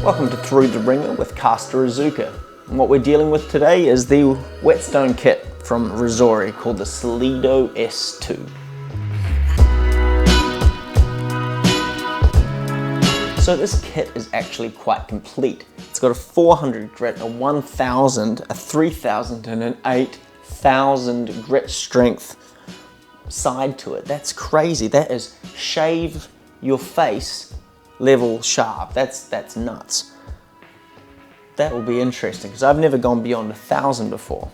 Welcome to Through the Wringer with caster Azucar. And what we're dealing with today is the whetstone kit from Razorri called the Solido S2. So this kit is actually quite complete. It's got a 400 grit, a 1000, a 3000 and an 8000 grit strength side to it. That's crazy. That is shave your face level sharp. That's nuts. That will be interesting because I've never gone beyond 1000 before.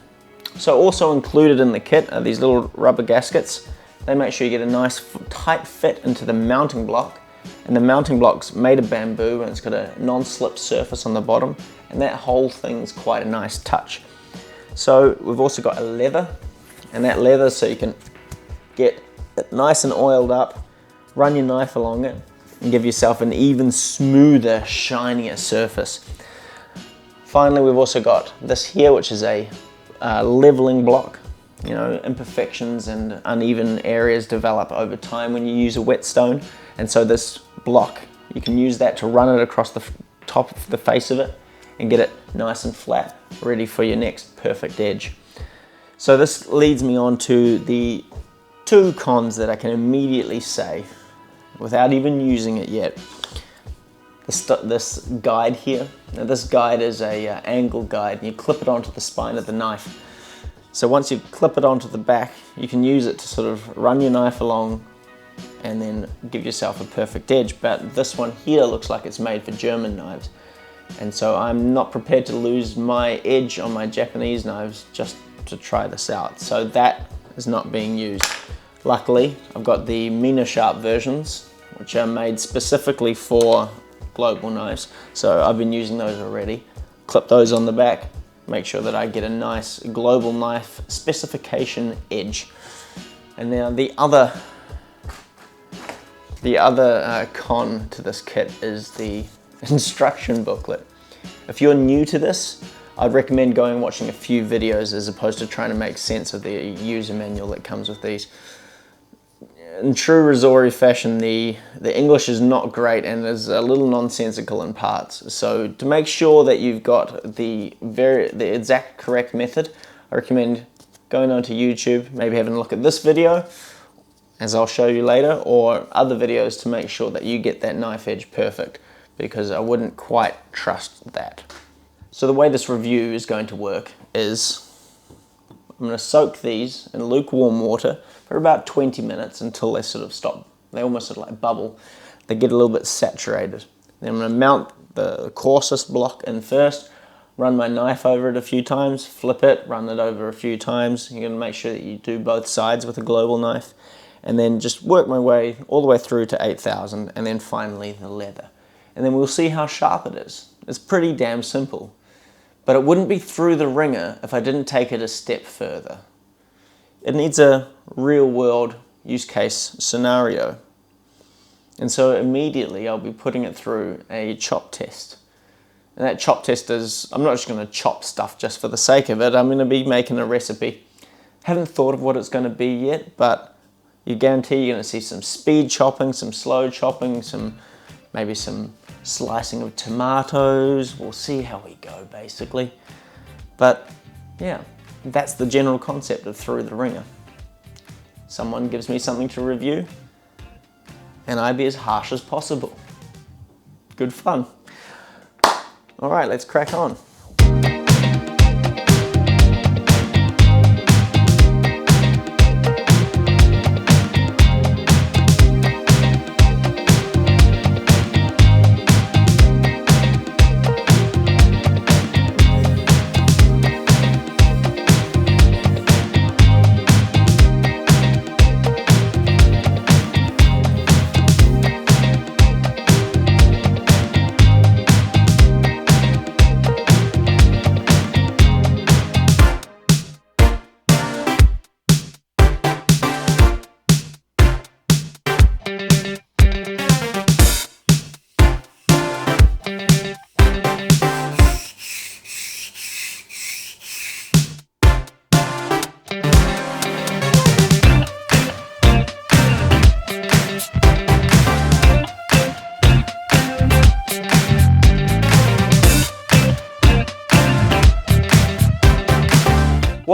So also included in the kit are these little rubber gaskets. They make sure you get a nice tight fit into the mounting block, and the mounting block's made of bamboo and it's got a non-slip surface on the bottom, and that whole thing's quite a nice touch. So we've also got a leather, and that leather so you can get it nice and oiled up, run your knife along it and give yourself an even smoother, shinier surface. Finally, we've also got this here, which is a leveling block. You know, imperfections and uneven areas develop over time when you use a whetstone, and so this block, you can use that to run it across the top of the face of it and get it nice and flat, ready for your next perfect edge. So this leads me on to the two cons that I can immediately say without even using it yet. This guide here, now this guide is a angle guide, and you clip it onto the spine of the knife. So once you clip it onto the back, you can use it to sort of run your knife along and then give yourself a perfect edge. But this one here looks like it's made for German knives, and so I'm not prepared to lose my edge on my Japanese knives just to try this out. So that is not being used. Luckily, I've got the Mina Sharp versions, which are made specifically for global knives. So I've been using those already. Clip those on the back, make sure that I get a nice global knife specification edge. And now the other con to this kit is the instruction booklet. If you're new to this, I'd recommend going and watching a few videos as opposed to trying to make sense of the user manual that comes with these. In true Razorri fashion, the English is not great and is a little nonsensical in parts. So to make sure that you've got the exact correct method, I recommend going onto YouTube, maybe having a look at this video, as I'll show you later, or other videos to make sure that you get that knife edge perfect, because I wouldn't quite trust that. So the way this review is going to work is I'm going to soak these in lukewarm water for about 20 minutes until they sort of stop. They almost sort of like bubble. They get a little bit saturated. Then I'm going to mount the coarsest block in first, run my knife over it a few times, flip it, run it over a few times. You're going to make sure that you do both sides with a global knife, and then just work my way all the way through to 8000, and then finally the leather. And then we'll see how sharp it is. It's pretty damn simple. But it wouldn't be Through the Wringer if I didn't take it a step further. It needs a real world use case scenario. And so immediately I'll be putting it through a chop test. And that chop test is, I'm not just going to chop stuff just for the sake of it, I'm going to be making a recipe. Haven't thought of what it's going to be yet, but you guarantee you're going to see some speed chopping, some slow chopping, maybe some slicing of tomatoes. We'll see how we go basically. But yeah, that's the general concept of Through the Wringer. Someone gives me something to review and I be as harsh as possible. Good fun. All right, let's crack on.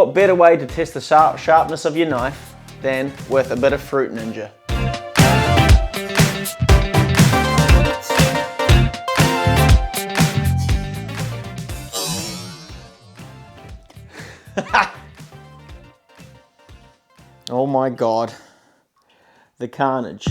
what better way to test the sharpness of your knife than with a bit of Fruit Ninja. Oh my God, the carnage.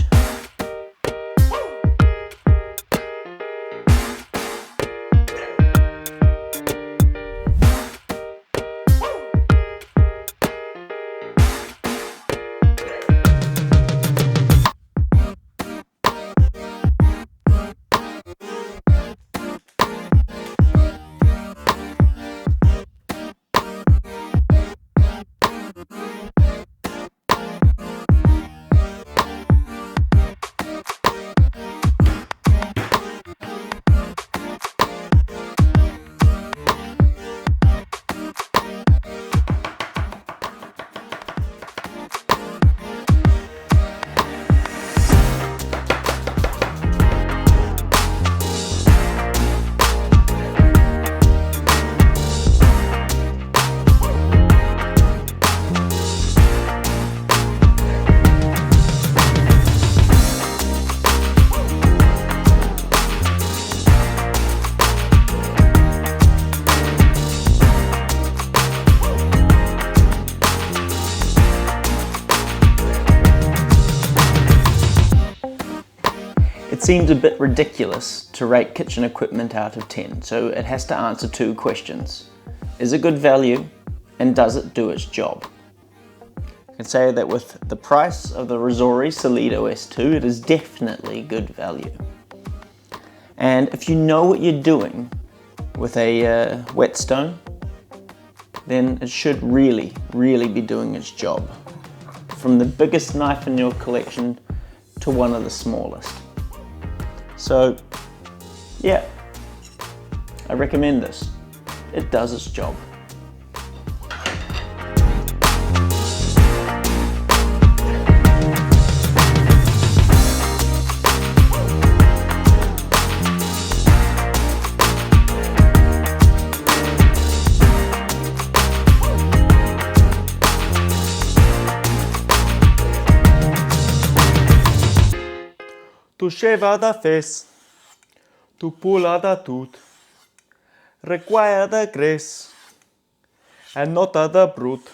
It seems a bit ridiculous to rate kitchen equipment out of 10, so it has to answer two questions. Is it good value, and does it do its job? I can say that with the price of the Razorri S2, it is definitely good value. And if you know what you're doing with a whetstone, then it should really be doing its job. From the biggest knife in your collection to one of the smallest. So, yeah, I recommend this. It does its job. Tu sheva da fes, tu pula da tut, require the grace, and not the brute.